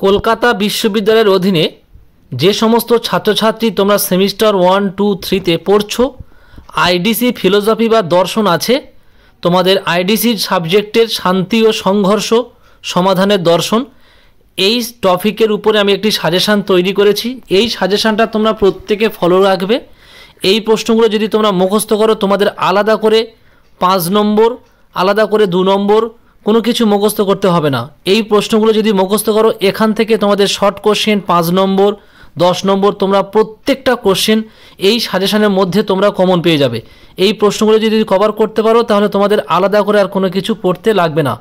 কলকাতা বিশ্ববিদ্যালয়ের অধীনে যে সমস্ত ছাত্রছাত্রী তোমরা সেমিস্টার 1, 2, 3তে পড়ছো, আইডিসি ফিলোসফি বা দর্শন আছে, তোমাদের আইডিসির সাবজেক্টের শান্তি ও সংঘর্ষ সমাধানের দর্শন, এই টপিকের উপরে আমি একটি সাজেশান তৈরি করেছি। এই সাজেশানটা তোমরা প্রত্যেকে ফলো রাখবে। এই প্রশ্নগুলো যদি তোমরা মুখস্থ করো, তোমাদের আলাদা করে 5 নম্বর, আলাদা করে 2 নম্বর কোনো কিছু মুখস্থ করতে হবে না। এই প্রশ্নগুলো যদি মুখস্থ করো, এখান থেকে তোমাদের শর্ট কোশ্চেন 5 নম্বর, 10 নম্বর, তোমরা প্রত্যেকটা কোশ্চেন এই সাজেশানের মধ্যে তোমরা কমন পেয়ে যাবে। এই প্রশ্নগুলো যদি কভার করতে পারো, তাহলে তোমাদের আলাদা করে আর কোনো কিছু পড়তে লাগবে না।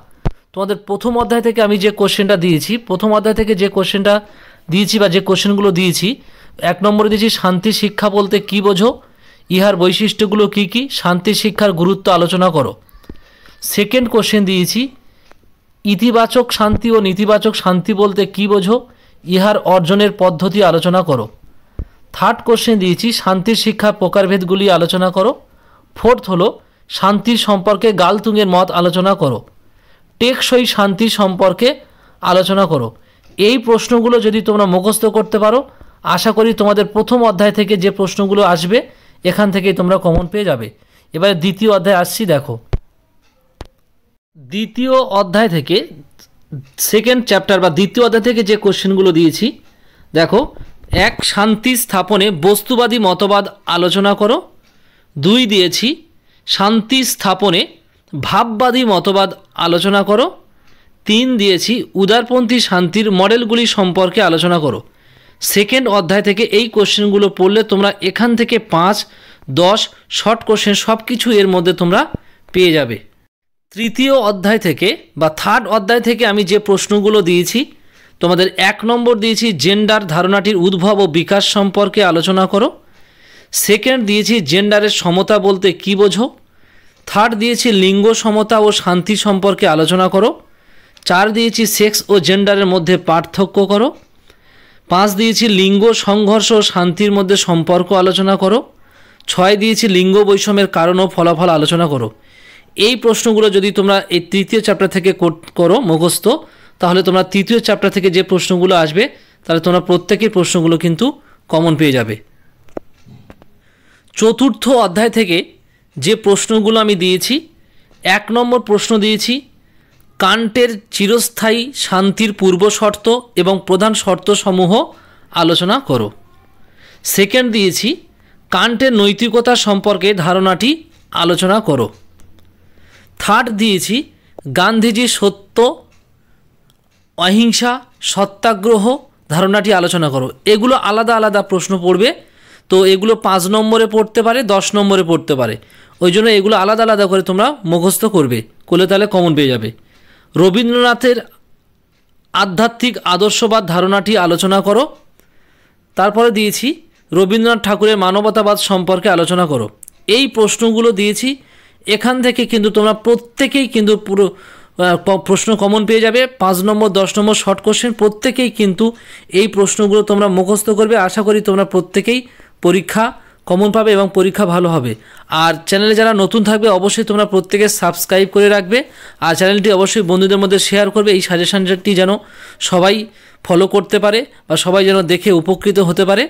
তোমাদের প্রথম অধ্যায় থেকে আমি যে কোশ্চেনটা দিয়েছি, প্রথম অধ্যায় থেকে যে কোশ্চেনটা দিয়েছি বা যে কোশ্চেনগুলো দিয়েছি, 1 নম্বরে দিয়েছি শান্তি শিক্ষা বলতে কী বোঝো, ইহার বৈশিষ্ট্যগুলো কী কী, শান্তি শিক্ষার গুরুত্ব আলোচনা করো। সেকেন্ড কোশ্চেন দিয়েছি ইতিবাচক শান্তি ও নেতিবাচক শান্তি বলতে কী বোঝো, ইহার অর্জনের পদ্ধতি আলোচনা করো। থার্ড কোশ্চেন দিয়েছি শান্তির শিক্ষার প্রকারভেদগুলি আলোচনা করো। ফোর্থ হলো শান্তির সম্পর্কে গালতুঙের মত আলোচনা করো। টেকসই শান্তি সম্পর্কে আলোচনা করো। এই প্রশ্নগুলো যদি তোমরা মুখস্থ করতে পারো, আশা করি তোমাদের প্রথম অধ্যায় থেকে যে প্রশ্নগুলো আসবে এখান থেকেই তোমরা কমন পেয়ে যাবে। এবারে দ্বিতীয় অধ্যায় আসছি। দেখো, দ্বিতীয় অধ্যায় থেকে সেকেন্ড চ্যাপ্টার বা দ্বিতীয় অধ্যায় থেকে যে কোশ্চেনগুলো দিয়েছি, দেখো, 1 শান্তি স্থাপনে বস্তুবাদী মতবাদ আলোচনা করো। 2 দিয়েছি শান্তি স্থাপনে ভাববাদী মতবাদ আলোচনা করো। 3 দিয়েছি উদারপন্থী শান্তির মডেলগুলি সম্পর্কে আলোচনা করো। সেকেন্ড অধ্যায় থেকে এই কোশ্চেনগুলো পড়লে তোমরা এখান থেকে 5, 10 শর্ট কোশ্চেন সব কিছু এর মধ্যে তোমরা পেয়ে যাবে। তৃতীয় অধ্যায় থেকে বা থার্ড অধ্যায় থেকে আমি যে প্রশ্নগুলো দিয়েছি, তোমাদের 1 নম্বর দিয়েছি জেন্ডার ধারণাটির উদ্ভব ও বিকাশ সম্পর্কে আলোচনা করো। সেকেন্ড দিয়েছি জেন্ডারের সমতা বলতে কী বোঝো। থার্ড দিয়েছি লিঙ্গ সমতা ও শান্তি সম্পর্কে আলোচনা করো। 4 দিয়েছি সেক্স ও জেন্ডারের মধ্যে পার্থক্য করো। 5 দিয়েছি লিঙ্গ সংঘর্ষ ও শান্তির মধ্যে সম্পর্ক আলোচনা করো। 6 দিয়েছি লিঙ্গ বৈষম্যের কারণ ও ফলাফল আলোচনা করো। এই প্রশ্নগুলো যদি তোমরা এই তৃতীয় চ্যাপ্টার থেকে করো মুখস্থ, তাহলে তোমরা তৃতীয় চ্যাপ্টার থেকে যে প্রশ্নগুলো আসবে, তাহলে তোমরা প্রত্যেকের প্রশ্নগুলো কিন্তু কমন পেয়ে যাবে। চতুর্থ অধ্যায় থেকে যে প্রশ্নগুলো আমি দিয়েছি, 1 নম্বর প্রশ্ন দিয়েছি কান্টের চিরস্থায়ী শান্তির পূর্ব শর্ত এবং প্রধান শর্তসমূহ আলোচনা করো। সেকেন্ড দিয়েছি কান্টের নৈতিকতা সম্পর্কে ধারণাটি আলোচনা করো। থার্ড দিয়েছি গান্ধীজির সত্য, অহিংসা, সত্যাগ্রহ ধারণাটি আলোচনা করো। এগুলো আলাদা আলাদা প্রশ্ন পড়বে, তো এগুলো 5 নম্বরে পড়তে পারে, 10 নম্বরে পড়তে পারে, ওই জন্য এগুলো আলাদা আলাদা করে তোমরা মুখস্থ করবে, করলে তাহলে কমন পেয়ে যাবে। রবীন্দ্রনাথের আধ্যাত্মিক আদর্শবাদ ধারণাটি আলোচনা করো। তারপরে দিয়েছি রবীন্দ্রনাথ ঠাকুরের মানবতাবাদ সম্পর্কে আলোচনা করো। এই প্রশ্নগুলো দিয়েছি, এখান থেকে কিন্তু তোমরা প্রত্যেকেই কিন্তু পুরো প্রশ্ন কমন পেয়ে যাবে। 5 নম্বর, 10 নম্বর শর্ট কোশ্চেন প্রত্যেকেই কিন্তু এই প্রশ্নগুলো তোমরা মুখস্থ করবে। আশা করি তোমরা প্রত্যেকেই পরীক্ষা কমন পাবে এবং পরীক্ষা ভালো হবে। আর চ্যানেলে যারা নতুন থাকবে অবশ্যই তোমরা প্রত্যেকে সাবস্ক্রাইব করে রাখবে, আর চ্যানেলটি অবশ্যই বন্ধুদের মধ্যে শেয়ার করবে। এই সাজেশনটি যেন সবাই ফলো করতে পারে বা সবাই যেন দেখে উপকৃত হতে পারে।